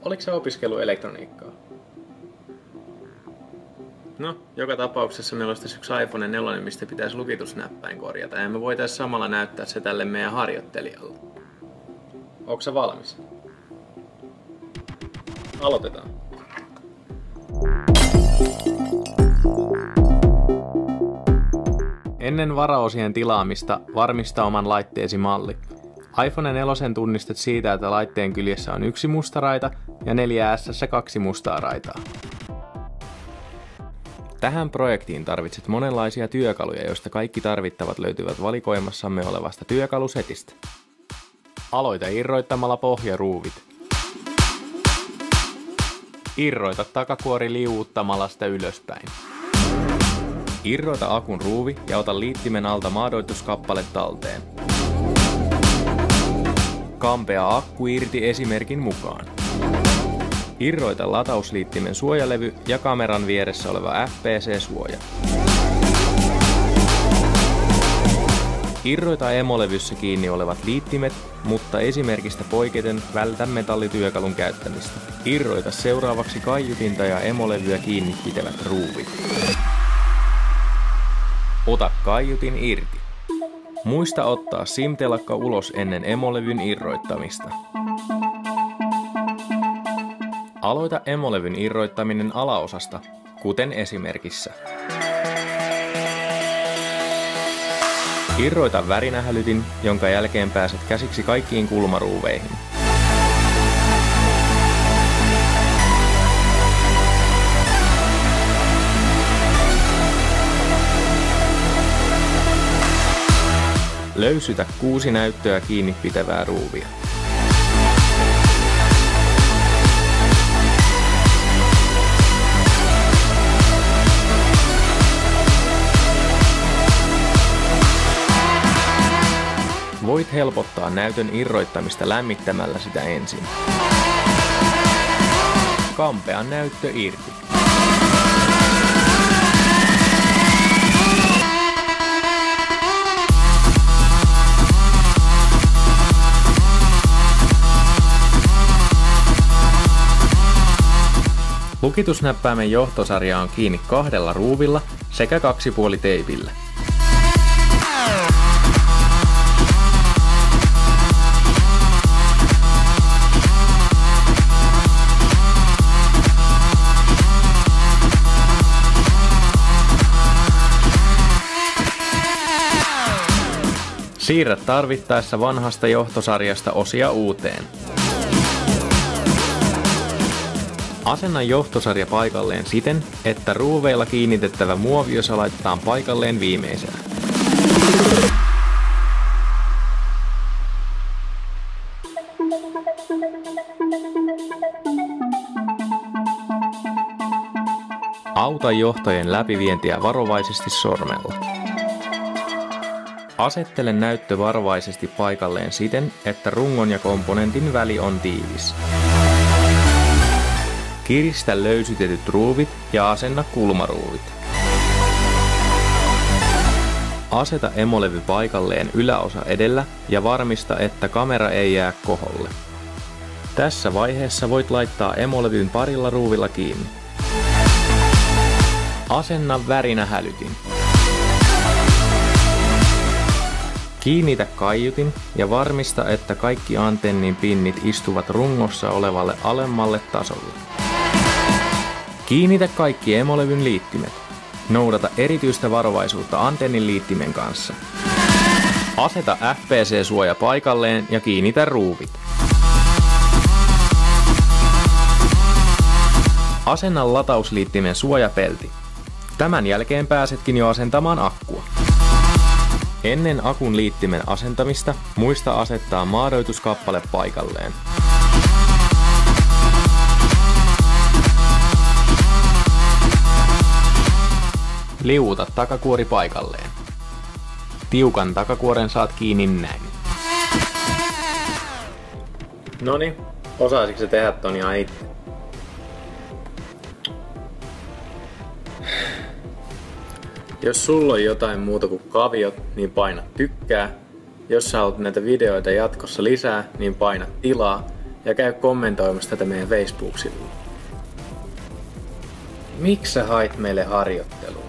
Oliko se opiskelu elektroniikkaa? No, joka tapauksessa meillä olisi tässä yksi iPhone 4, mistä pitäisi lukitusnäppäin korjata. Ja me voitaisiin samalla näyttää se tälle meidän harjoittelijalle. Onko sä valmis? Aloitetaan. Ennen varaosien tilaamista varmista oman laitteesi malli. iPhone 4 tunnistat siitä, että laitteen kyljessä on 1 musta raita ja 4S:ssä 2 mustaa raitaa. Tähän projektiin tarvitset monenlaisia työkaluja, joista kaikki tarvittavat löytyvät valikoimassamme olevasta työkalusetistä. Aloita irroittamalla pohjaruuvit. Irroita takakuori liuuttamalla sitä ylöspäin. Irroita akun ruuvi ja ota liittimen alta maadoituskappale talteen. Kampea akku irti esimerkin mukaan. Irroita latausliittimen suojalevy ja kameran vieressä oleva FPC-suoja. Irroita emolevyssä kiinni olevat liittimet, mutta esimerkistä poiketen vältä metallityökalun käyttämistä. Irroita seuraavaksi kaiutinta ja emolevyä kiinni pitävät ruuvit. Ota kaiutin irti. Muista ottaa SIM-telakka ulos ennen emolevyn irroittamista. Aloita emolevyn irroittaminen alaosasta, kuten esimerkissä. Irroita värinähälytin, jonka jälkeen pääset käsiksi kaikkiin kulmaruuveihin. Löysytä 6 näyttöä kiinni pitävää ruuvia. Voit helpottaa näytön irroittamista lämmittämällä sitä ensin. Kampea näyttö irti. Lukitusnäppäimen johtosarja on kiinni 2 ruuvilla sekä 2,5-teipillä. Siirrä tarvittaessa vanhasta johtosarjasta osia uuteen. Asenna johtosarja paikalleen siten, että ruuveilla kiinnitettävä muoviosa laitetaan paikalleen viimeisenä. Auta johtojen läpivientiä varovaisesti sormella. Asettele näyttö varovaisesti paikalleen siten, että rungon ja komponentin väli on tiivis. Kiristä löysytetyt ruuvit ja asenna kulmaruuvit. Aseta emolevy paikalleen yläosa edellä ja varmista, että kamera ei jää koholle. Tässä vaiheessa voit laittaa emolevyn parilla ruuvilla kiinni. Asenna värinähälytin. Kiinnitä kaiutin ja varmista, että kaikki antennin pinnit istuvat rungossa olevalle alemmalle tasolle. Kiinnitä kaikki emolevyn liittimet. Noudata erityistä varovaisuutta antennin liittimen kanssa. Aseta FPC-suoja paikalleen ja kiinnitä ruuvit. Asenna latausliittimen suojapelti. Tämän jälkeen pääsetkin jo asentamaan akkua. Ennen akun liittimen asentamista muista asettaa maadoituskappale paikalleen. Liuuta takakuori paikalleen. Tiukan takakuoren saat kiinni näin. Noniin, osasitko se tehdä ton ihan itse? Jos sulla on jotain muuta kuin kaviot, niin paina tykkää. Jos sä haluat näitä videoita jatkossa lisää, niin paina tilaa. ja käy kommentoimassa tätä meidän Facebook-sivulla. Miksi sä hait meille harjoittelua?